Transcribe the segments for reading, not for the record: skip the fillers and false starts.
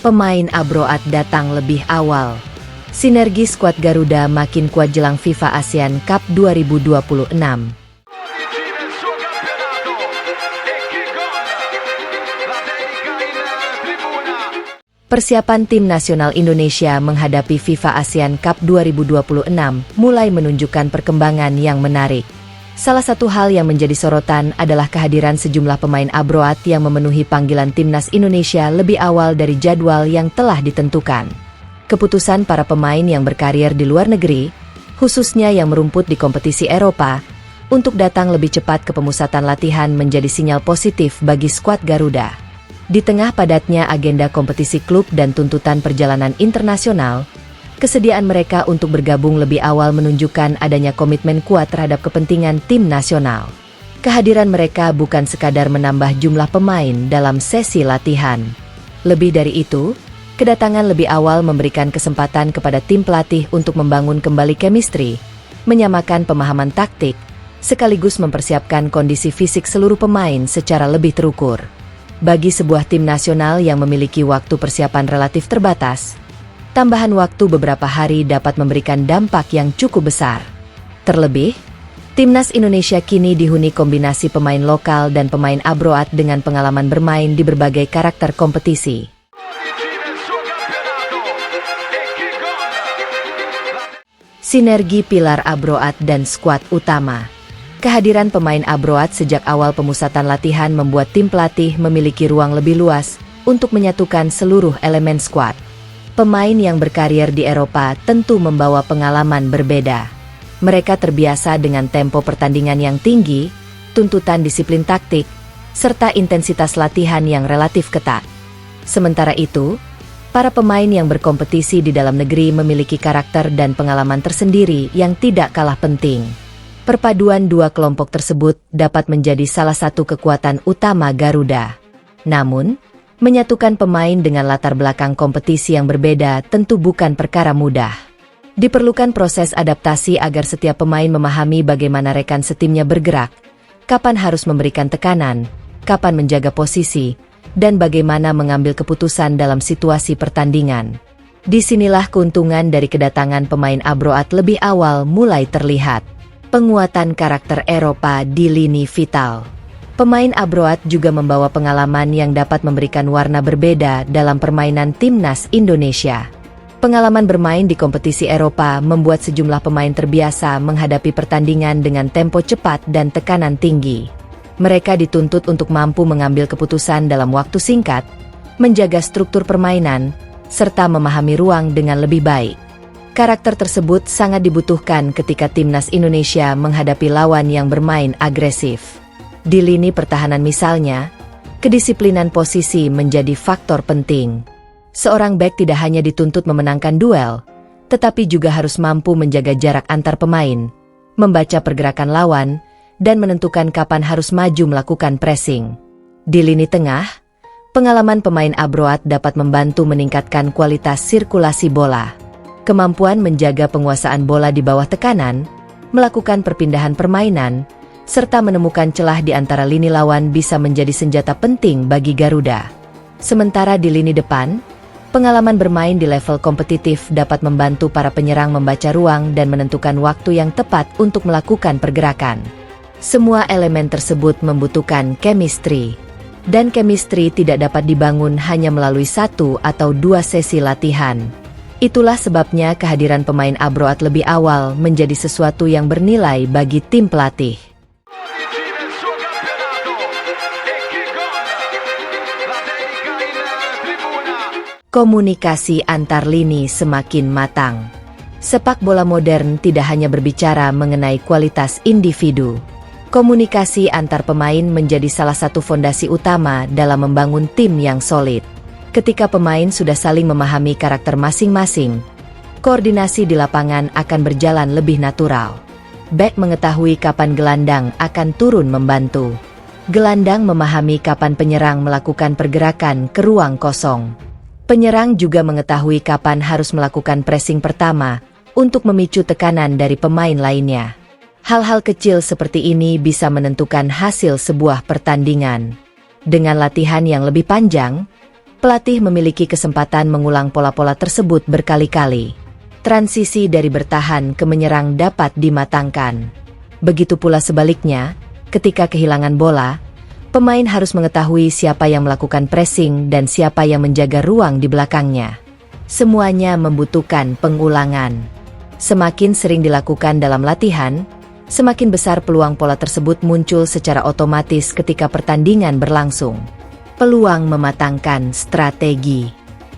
Pemain Abroad datang lebih awal. Sinergi skuad Garuda makin kuat jelang FIFA ASEAN Cup 2026. Persiapan tim nasional Indonesia menghadapi FIFA ASEAN Cup 2026 mulai menunjukkan perkembangan yang menarik. Salah satu hal yang menjadi sorotan adalah kehadiran sejumlah pemain abroad yang memenuhi panggilan timnas Indonesia lebih awal dari jadwal yang telah ditentukan. Keputusan para pemain yang berkarir di luar negeri, khususnya yang merumput di kompetisi Eropa, untuk datang lebih cepat ke pemusatan latihan menjadi sinyal positif bagi skuad Garuda. Di tengah padatnya agenda kompetisi klub dan tuntutan perjalanan internasional, kesediaan mereka untuk bergabung lebih awal menunjukkan adanya komitmen kuat terhadap kepentingan tim nasional. Kehadiran mereka bukan sekadar menambah jumlah pemain dalam sesi latihan. Lebih dari itu, kedatangan lebih awal memberikan kesempatan kepada tim pelatih untuk membangun kembali chemistry, menyamakan pemahaman taktik, sekaligus mempersiapkan kondisi fisik seluruh pemain secara lebih terukur. Bagi sebuah tim nasional yang memiliki waktu persiapan relatif terbatas, tambahan waktu beberapa hari dapat memberikan dampak yang cukup besar. Terlebih, timnas Indonesia kini dihuni kombinasi pemain lokal dan pemain abroad dengan pengalaman bermain di berbagai karakter kompetisi. Sinergi pilar abroad dan skuad utama. Kehadiran pemain abroad sejak awal pemusatan latihan membuat tim pelatih memiliki ruang lebih luas untuk menyatukan seluruh elemen skuad. Pemain yang berkarir di Eropa tentu membawa pengalaman berbeda. Mereka terbiasa dengan tempo pertandingan yang tinggi, tuntutan disiplin taktik, serta intensitas latihan yang relatif ketat. Sementara itu, para pemain yang berkompetisi di dalam negeri memiliki karakter dan pengalaman tersendiri yang tidak kalah penting. Perpaduan dua kelompok tersebut dapat menjadi salah satu kekuatan utama Garuda. Namun, menyatukan pemain dengan latar belakang kompetisi yang berbeda tentu bukan perkara mudah. Diperlukan proses adaptasi agar setiap pemain memahami bagaimana rekan setimnya bergerak, kapan harus memberikan tekanan, kapan menjaga posisi, dan bagaimana mengambil keputusan dalam situasi pertandingan. Disinilah keuntungan dari kedatangan pemain abroad lebih awal mulai terlihat. Penguatan karakter Eropa di lini vital. Pemain abroad juga membawa pengalaman yang dapat memberikan warna berbeda dalam permainan timnas Indonesia. Pengalaman bermain di kompetisi Eropa membuat sejumlah pemain terbiasa menghadapi pertandingan dengan tempo cepat dan tekanan tinggi. Mereka dituntut untuk mampu mengambil keputusan dalam waktu singkat, menjaga struktur permainan, serta memahami ruang dengan lebih baik. Karakter tersebut sangat dibutuhkan ketika timnas Indonesia menghadapi lawan yang bermain agresif. Di lini pertahanan misalnya, kedisiplinan posisi menjadi faktor penting. Seorang bek tidak hanya dituntut memenangkan duel, tetapi juga harus mampu menjaga jarak antar pemain, membaca pergerakan lawan, dan menentukan kapan harus maju melakukan pressing. Di lini tengah, pengalaman pemain abroad dapat membantu meningkatkan kualitas sirkulasi bola. Kemampuan menjaga penguasaan bola di bawah tekanan, melakukan perpindahan permainan, serta menemukan celah di antara lini lawan bisa menjadi senjata penting bagi Garuda. Sementara di lini depan, pengalaman bermain di level kompetitif dapat membantu para penyerang membaca ruang dan menentukan waktu yang tepat untuk melakukan pergerakan. Semua elemen tersebut membutuhkan chemistry. Dan chemistry tidak dapat dibangun hanya melalui 1 atau 2 sesi latihan. Itulah sebabnya kehadiran pemain abroad lebih awal menjadi sesuatu yang bernilai bagi tim pelatih. Komunikasi antar lini semakin matang. Sepak bola modern tidak hanya berbicara mengenai kualitas individu. Komunikasi antar pemain menjadi salah satu fondasi utama dalam membangun tim yang solid. Ketika pemain sudah saling memahami karakter masing-masing, koordinasi di lapangan akan berjalan lebih natural. Bek mengetahui kapan gelandang akan turun membantu. Gelandang memahami kapan penyerang melakukan pergerakan ke ruang kosong. Penyerang juga mengetahui kapan harus melakukan pressing pertama untuk memicu tekanan dari pemain lainnya. Hal-hal kecil seperti ini bisa menentukan hasil sebuah pertandingan. Dengan latihan yang lebih panjang, Pelatih memiliki kesempatan mengulang pola-pola tersebut berkali-kali. Transisi dari bertahan ke menyerang dapat dimatangkan. Begitu pula sebaliknya, ketika kehilangan bola, pemain harus mengetahui siapa yang melakukan pressing dan siapa yang menjaga ruang di belakangnya. Semuanya membutuhkan pengulangan. Semakin sering dilakukan dalam latihan, semakin besar peluang pola tersebut muncul secara otomatis ketika pertandingan berlangsung. Peluang mematangkan strategi.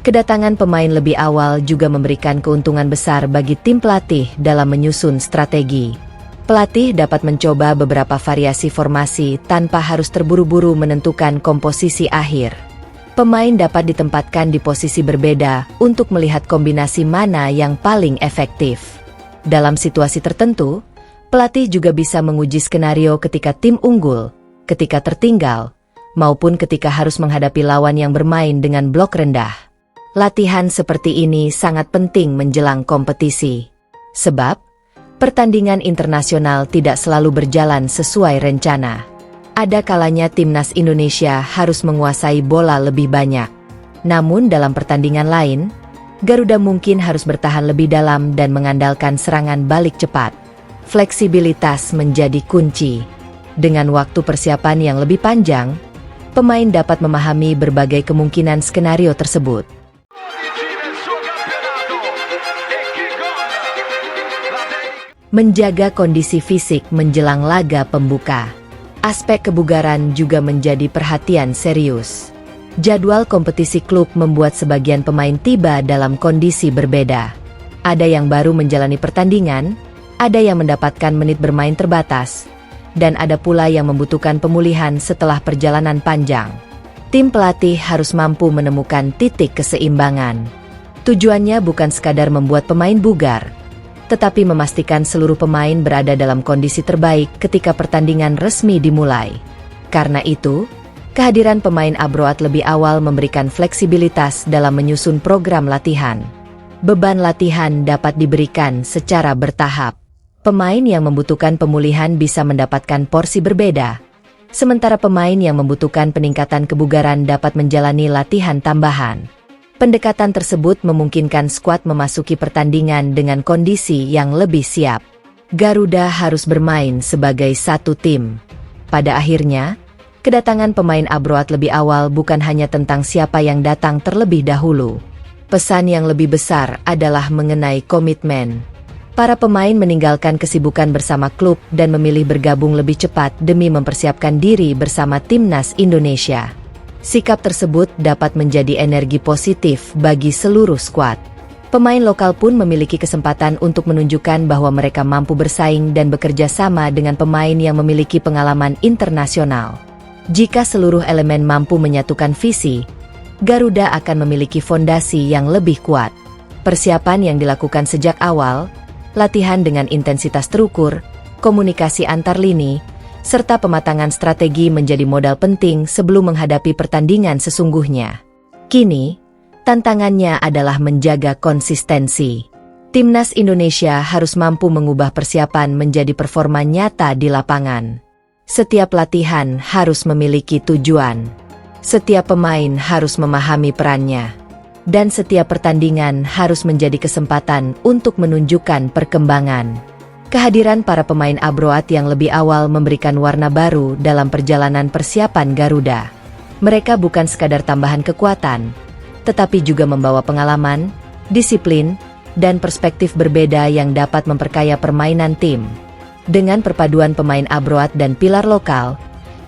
Kedatangan pemain lebih awal juga memberikan keuntungan besar bagi tim pelatih dalam menyusun strategi. Pelatih dapat mencoba beberapa variasi formasi tanpa harus terburu-buru menentukan komposisi akhir. Pemain dapat ditempatkan di posisi berbeda untuk melihat kombinasi mana yang paling efektif. Dalam situasi tertentu, pelatih juga bisa menguji skenario ketika tim unggul, ketika tertinggal, maupun ketika harus menghadapi lawan yang bermain dengan blok rendah. Latihan seperti ini sangat penting menjelang kompetisi. Sebab, pertandingan internasional tidak selalu berjalan sesuai rencana. Ada kalanya timnas Indonesia harus menguasai bola lebih banyak. Namun dalam pertandingan lain, Garuda mungkin harus bertahan lebih dalam dan mengandalkan serangan balik cepat. Fleksibilitas menjadi kunci. Dengan waktu persiapan yang lebih panjang, pemain dapat memahami berbagai kemungkinan skenario tersebut. Menjaga kondisi fisik menjelang laga pembuka. Aspek kebugaran juga menjadi perhatian serius. Jadwal kompetisi klub membuat sebagian pemain tiba dalam kondisi berbeda. Ada yang baru menjalani pertandingan, ada yang mendapatkan menit bermain terbatas, dan ada pula yang membutuhkan pemulihan setelah perjalanan panjang. Tim pelatih harus mampu menemukan titik keseimbangan. Tujuannya bukan sekadar membuat pemain bugar, tetapi memastikan seluruh pemain berada dalam kondisi terbaik ketika pertandingan resmi dimulai. Karena itu, kehadiran pemain abroad lebih awal memberikan fleksibilitas dalam menyusun program latihan. Beban latihan dapat diberikan secara bertahap. Pemain yang membutuhkan pemulihan bisa mendapatkan porsi berbeda, sementara pemain yang membutuhkan peningkatan kebugaran dapat menjalani latihan tambahan. Pendekatan tersebut memungkinkan skuad memasuki pertandingan dengan kondisi yang lebih siap. Garuda harus bermain sebagai satu tim. Pada akhirnya, kedatangan pemain abroad lebih awal bukan hanya tentang siapa yang datang terlebih dahulu. Pesan yang lebih besar adalah mengenai komitmen. Para pemain meninggalkan kesibukan bersama klub dan memilih bergabung lebih cepat demi mempersiapkan diri bersama timnas Indonesia. Sikap tersebut dapat menjadi energi positif bagi seluruh skuad. Pemain lokal pun memiliki kesempatan untuk menunjukkan bahwa mereka mampu bersaing dan bekerja sama dengan pemain yang memiliki pengalaman internasional. Jika seluruh elemen mampu menyatukan visi, Garuda akan memiliki fondasi yang lebih kuat. Persiapan yang dilakukan sejak awal, latihan dengan intensitas terukur, komunikasi antar lini, serta pematangan strategi menjadi modal penting sebelum menghadapi pertandingan sesungguhnya. Kini, tantangannya adalah menjaga konsistensi. Timnas Indonesia harus mampu mengubah persiapan menjadi performa nyata di lapangan. Setiap latihan harus memiliki tujuan. Setiap pemain harus memahami perannya. Dan setiap pertandingan harus menjadi kesempatan untuk menunjukkan perkembangan. Kehadiran para pemain abroad yang lebih awal memberikan warna baru dalam perjalanan persiapan Garuda. Mereka bukan sekadar tambahan kekuatan, tetapi juga membawa pengalaman, disiplin, dan perspektif berbeda yang dapat memperkaya permainan tim. Dengan perpaduan pemain abroad dan pilar lokal,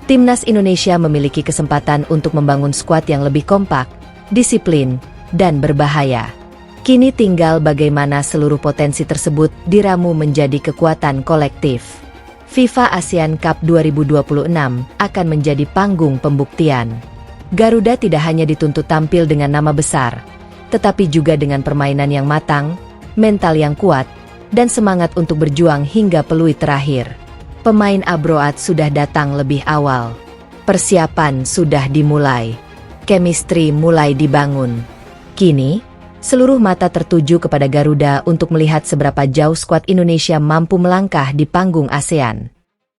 timnas Indonesia memiliki kesempatan untuk membangun skuad yang lebih kompak, disiplin, dan berbahaya. Kini tinggal bagaimana seluruh potensi tersebut diramu menjadi kekuatan kolektif. FIFA ASEAN Cup 2026 akan menjadi panggung pembuktian. Garuda tidak hanya dituntut tampil dengan nama besar, tetapi juga dengan permainan yang matang, mental yang kuat, dan semangat untuk berjuang hingga peluit terakhir. Pemain abroad sudah datang lebih awal. Persiapan sudah dimulai. Chemistry mulai dibangun. Kini, seluruh mata tertuju kepada Garuda untuk melihat seberapa jauh skuad Indonesia mampu melangkah di panggung ASEAN.